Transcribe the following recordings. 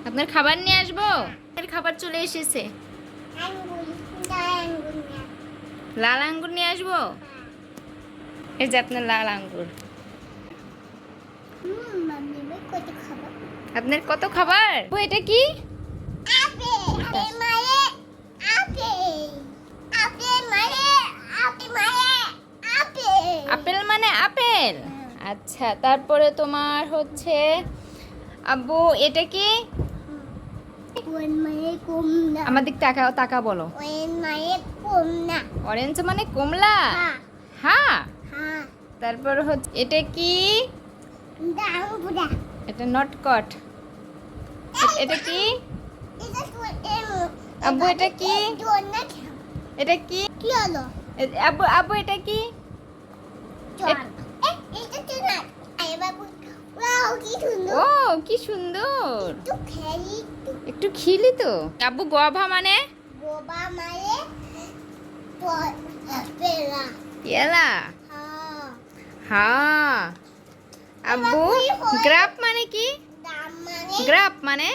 আপনার খাবার নিয়ে আসবো? খাবার চলে এসেছে। লাল আঙ্গুর নিয়ে আসবো? এই যে আপনার লাল আঙ্গুর। আপনার কত খাবার? ও এটা কি? আপেল মানে আপেল। আচ্ছা, তারপরে তোমার হচ্ছে আব্বু এটা কি? আমার দিক তাকাও, তাকা বলো। অরেঞ্জ মানে কমলা। হ্যাঁ। তারপর হচ্ছে এটা কি? এটা নটকট। এটা কি আব্বু? এটা কি? এটা কি? আব্বু আব্বু এটা কি? ও কি সুন্দর। একটু খিলি তো। আব্বু গোভা মানে? পেয়ারা। হ্যাঁ। আব্বু গ্রাপ মানে কি? গ্রাপ মানে?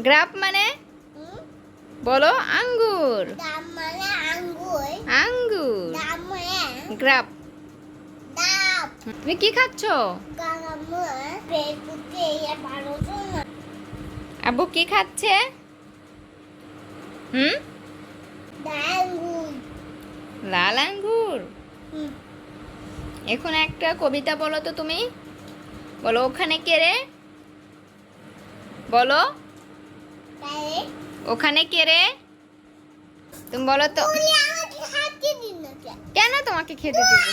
গ্রাপ মানে বলো। আঙ্গুর। আঙ্গুর। গ্রাপ। তুমি কি খাচ্ছ? আব্বু কি খাচ্ছে? লাল আঙ্গুর। এখন একটা কবিতা বলো তো তুমি। বলো ওখানে কে রে? বলো ওখানে কে রে? তুমি বলো তো। কেন তোমাকে খেতে দিব?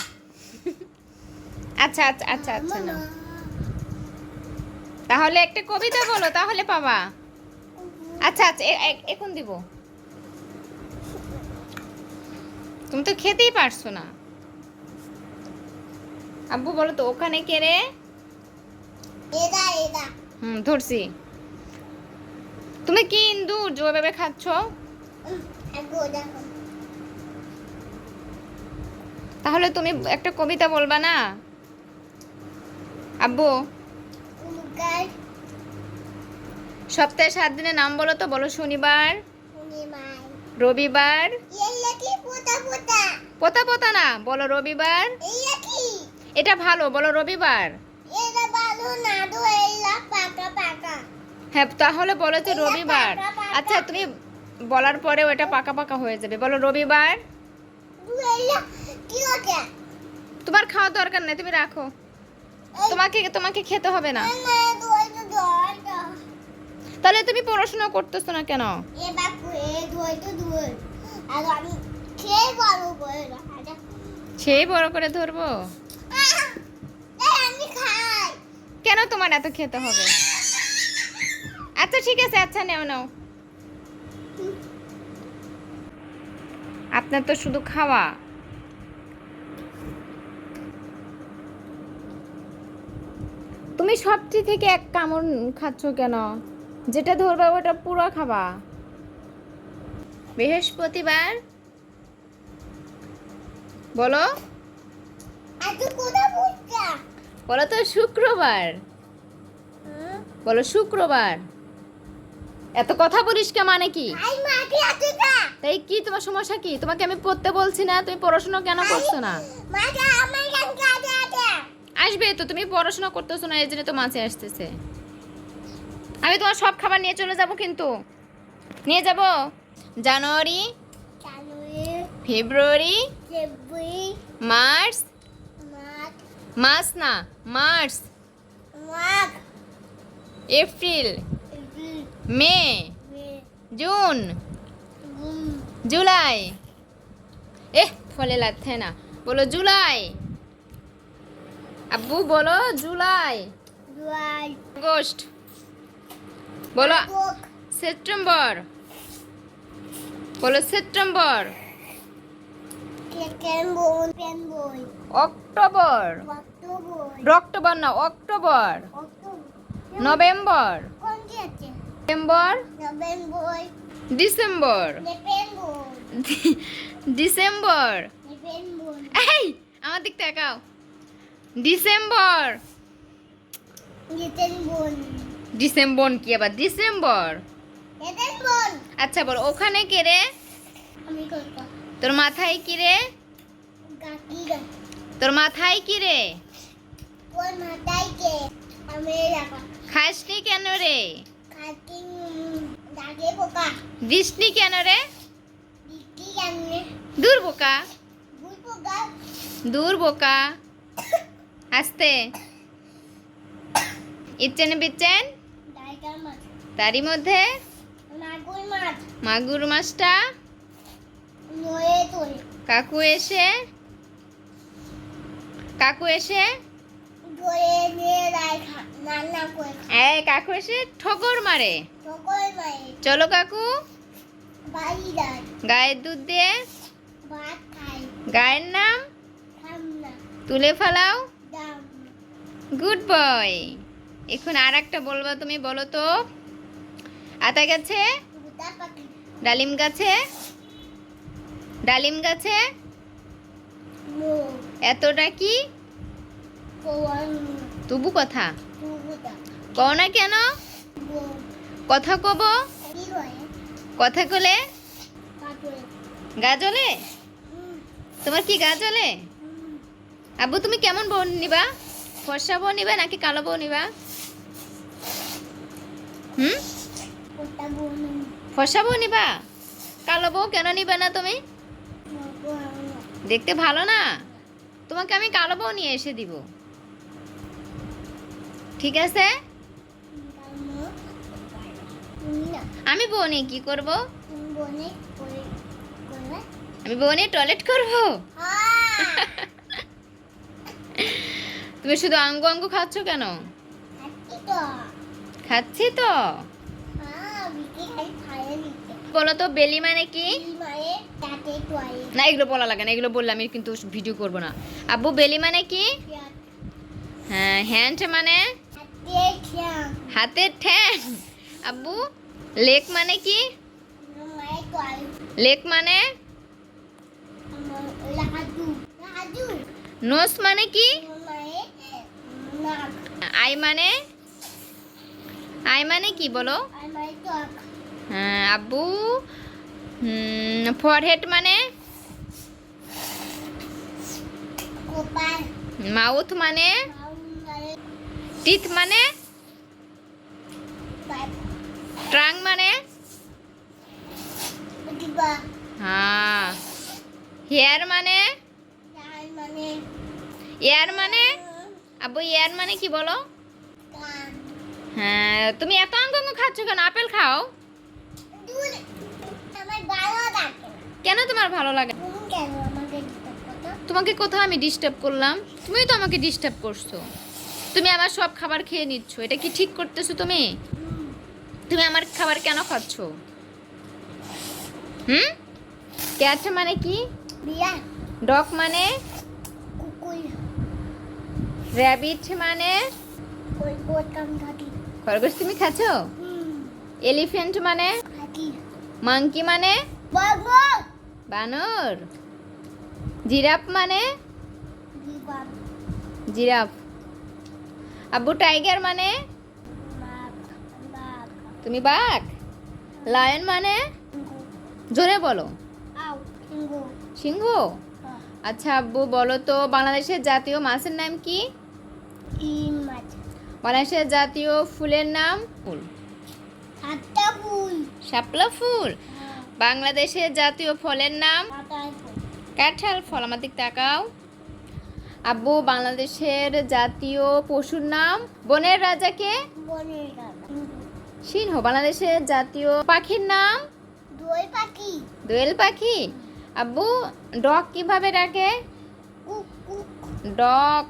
আচ্ছা আচ্ছা আচ্ছা আচ্ছা না, তাহলে একটা কবিতা বলো, তাহলে পাবা। আচ্ছা আচ্ছা এখন দিব। তুমি তো খেতেই পারছো না। আব্বু বলো তো ওখানে কে রে? ধরছি। তুমি কি ইন্দুর যেভাবে খাচ্ছ? তাহলে তুমি একটা কবিতা বলবা না আব্বু? সপ্তাহে 7 দিনের নাম বলো তো। বলো শনিবার, রবিবার। পোতা পোতা না, বলো রবিবার। এটা ভালো, বলো রবিবার। হ্যাঁ, তাহলে বলো যে রবিবার। আচ্ছা তুমি বলার পরে ওটা পাকা পাকা হয়ে যাবে। বলো রবিবার। তোমার খাওয়া দরকার নেই, তুমি রাখো। তোমাকে তোমাকে খেতে হবে না। তাহলে তুমি পড়াশোনা করতেছো না কেন? সেই বড় করে ধরবো? কেন তোমার এত খেতে হবে? আচ্ছা ঠিক আছে, আচ্ছা নেও নাও। আপনার তো শুধু খাওয়া। তুমি সবটি থেকে এক কামড় খাচ্ছ কেন? যেটা ধরবা ওটা পুরো খাবা। বৃহস্পতিবার বলো। বলো তো শুক্রবার। বলো শুক্রবার। এত কথা বলিস কে? মানে কি? তাই কি তোমার সমস্যা কি? তোমাকে আমি পড়তে বলছি না? তুমি পড়াশোনা কেন করছো না? আসবে তো, তুমি পড়াশোনা করতেছো না, এই জন্য তো মাছে আসতেছে। আমি তোমার সব খাবার নিয়ে চলে যাব, কিন্তু নিয়ে যাব। জানুয়ারি, ফেব্রুয়ারি, মার্চ, মার্চ না মার্চ, এপ্রিল, মে, জুন, জুলাই। ফলে লাগছে না। বলো জুলাই। আব্বু বলো জুলাই। আগস্ট বলো। সেপ্টেম্বর বলো। সেপ্টেম্বর। অক্টোবর। অক্টোবর না, October. November. November. December. December. এই আমার দিক তাকাও। ডিসেম্বর। ডিসেম্বর কি আবার ডিসেম্বর? ডিসেম্বর। আচ্ছা বল, ওখানে কে রে? আমি করব। তোর মাথায় কি রে? গাকি। তোর মাথায় কি রে? ওর মাথায় কে? আমি রাখা। খাসনি কেন রে? কাকি দাগে পোকা। বৃষ্টি কেন রে? দিদি জানে। দূর বোকা, বুই পোকা। দূর বোকা। আস্তে। ইচ্ছেন বিচ্ছেন টাইগার মাছ। তারই মধ্যে মাগুর মাছ। মাগুর মাছটা নয়ে তোলে। কাকু এসে ধরে নিয়ে রাখা রান্না করে এই কাকু এসে ঠগর মারে। সকল মায়ে চলো কাকু, বাড়ি যায়। গায়ের দুধ দিয়ে ভাত খাই। গায়ের নাম খামনা তুলে ফেলাও। দাম। Good boy. এখন আর একটা বলবা তুমি, বলো তো। আতা গাছে, গুদা পাখি। ডালিম গাছে, ডালিম গাছে মো এতটা কি কোয়ান তবু কথা গুদা কও না কেন? মো কথা কব, কি হয়? কথা কলে কাটুরে। গা জ্বলে। তোমার কি গা জ্বলে? আব্বু তুমি কেমন বউ নিবা? ফর্সা বউ নিবা নাকি কালো বউ নিবা? কোটা বোন ফর্সা বউ নিবা? কালো বউ কেন নিবে না তুমি? দেখতে ভালো না? তোমাকে আমি কালো বউ নিয়ে এসে দিব, ঠিক আছে? আমি বউ নিয়ে কি করব? বনে করে করে আমি বউ নিয়ে টয়লেট করব? তুমি শুধু আঙ্গু আঙ্গু খাচ্ছ কেন? আচ্ছা তো খাচ্ছি তো। বিকে খাই খাইয়ে দিতে। বলো তো বেলি মানে কি? মায়ে তাতে তোয়াই। না এগুলো বলা লাগে না, এগুলো বললে আমি কিন্তু ভিডিও করব না। আব্বু বেলি মানে কি? হ্যাঁ, হ্যান্ড মানে হাতে খ্যাম। হাতের ঠ্যাং। আব্বু লেক মানে কি? মায়ে তোয়াই। লেক মানে লাহাজু লাহাজু। নোস মানে কি? মায়ে নাক। আই মানে, আই মানে কি বলো? আর মায়ে টক। হ্যাঁ আব্বু ফরহেড মানে? কোপাল। মাউথ মানে? মায়ে টিথ মানে? পাইপ। ট্রাং মানে? দিবা। হ্যাঁ। হেয়ার মানে? ডাল মানে এয়ার মানে? আব্বু এয়ার মানে কি বলো? কান। হ্যাঁ, তুমি এত আঙ্গুঙ্গু খাচ্ছ কেন? আপেল খাও। দুধ আমার ভালো লাগে। কেন তোমার ভালো লাগে? তুমি কেন আমাকে দিতে কথা? তোমাকে কোথাও আমি ডিস্টার্ব করলাম? তুমিই তো আমাকে ডিস্টার্ব করছো। তুমি আমার সব খাবার খেয়ে নিচ্ছ, এটা কি ঠিক করতেছো তুমি? তুমি আমার খাবার কেন খাচ্ছ? ক্যাট মানে কি? বিয়া ডগ মানে? কুকুর র্যাবিট মানে? কই কোট কাম থাকি। খরগোশ তুমি খাচ্ছো? এলিফ্যান্ট মানে? থাকি। মাংকি মানে? বাবা বানর। জিরাফ মানে? দিবা জিরাফ। আব্বু টাইগার মানে? বাপ বাপ তুমি বাঘ। লায়ন মানে? ইঙ্গু জোরে বলো। আউ ইঙ্গু সিংহ। আচ্ছা আব্বু বলো তো, বাংলাদেশের জাতীয় মাছের নাম কি? ইন মাছ। বাংলাদেশের জাতীয় ফুলের নাম? ফুল। সাতটা ফুল। শাপলা ফুল। বাংলাদেশের জাতীয় ফলের নাম? কাটার ফুল। কাঁঠাল ফল। আমার দিক তাকাও। আব্বু বাংলাদেশের জাতীয় পশুর নাম? বনের রাজাকে? বনের রাজা ইঙ্গু। সিংহ। বাংলাদেশের জাতীয় পাখির নাম? দই পাখি। দোয়েল পাখি। আব্বু ডগ কিভাবে ডাকে? Cook cook. ডগ।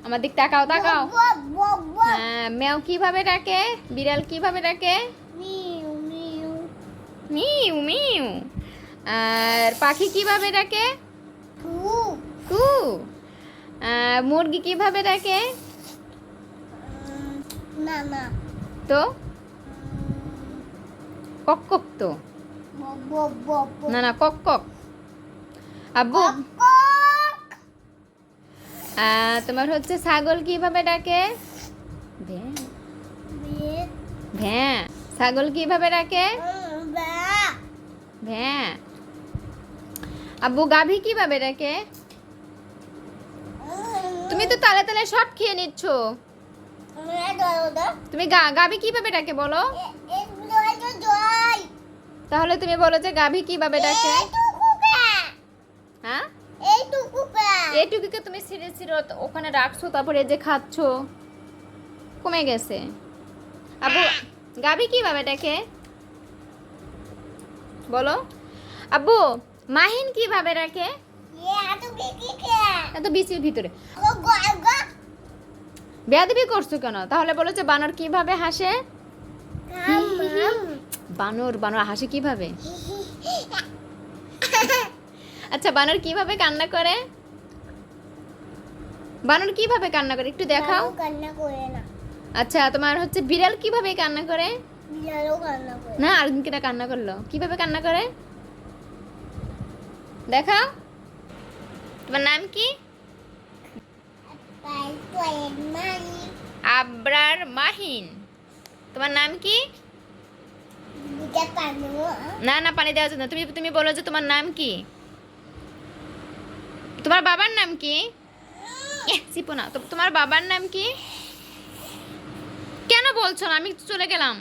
আমার দিক তাকাও তাকাও। বক বক বক। হ্যাঁ, ম্যাও কিভাবে ডাকে? বিড়াল কিভাবে ডাকে? মিউ মিউ। মিউ মিউ। আর পাখি কিভাবে ডাকে? কু কু। মুরগি কিভাবে ডাকে? না না তো কক কক তো। বক বক বক বক। না না, কক কক। আব্বু কক। তোমার হচ্ছে ছাগল কিভাবে ডাকে? ভ্যাঁ। বিয়ে ছাগল কিভাবে ডাকে? বা ভ্যাঁ। আব্বু গাভী কিভাবে ডাকে? তুমি তো তালে তালে সব খেয়ে নিচ্ছ। তুমি গাভী কিভাবে ডাকে বলো? তাহলে তুমি বলো যে গাভী কিভাবে ডাকে? হ্যাঁ, এইটুকুকে তুমি ছিঁড়ে ছিঁড়ে ওখানে রাখছো, তারপরে এই যে খাচ্ছো, কমে গেছে। আব্বু গাভী কিভাবে ডাকে বলো? আব্বু মাহিন কিভাবে ডাকে? এত বিচির ভিতরে বেয়াদবি করছো কেন? তাহলে বলো যে বানর কিভাবে হাসে? বানর বানর হাসে কিভাবে? আচ্ছা বানর কিভাবে কান্না করে? বানর কিভাবে কান্না করে একটু দেখাও। আচ্ছা তোমার হচ্ছে বিড়াল কিভাবে কান্না করে? না, আরেকদিন কিটা কান্না করলো, কিভাবে কান্না করে দেখাও। তোমার নাম কি? আবরার মাহিন। তোমার নাম কি? না না, পানি দেওয়া যাবে না। তুমি তুমি বলো যে তোমার নাম কি? তোমার বাবার নাম কি? চিপো না। তোমার বাবার নাম কি? কেন বলছো না? আমি চলে গেলাম।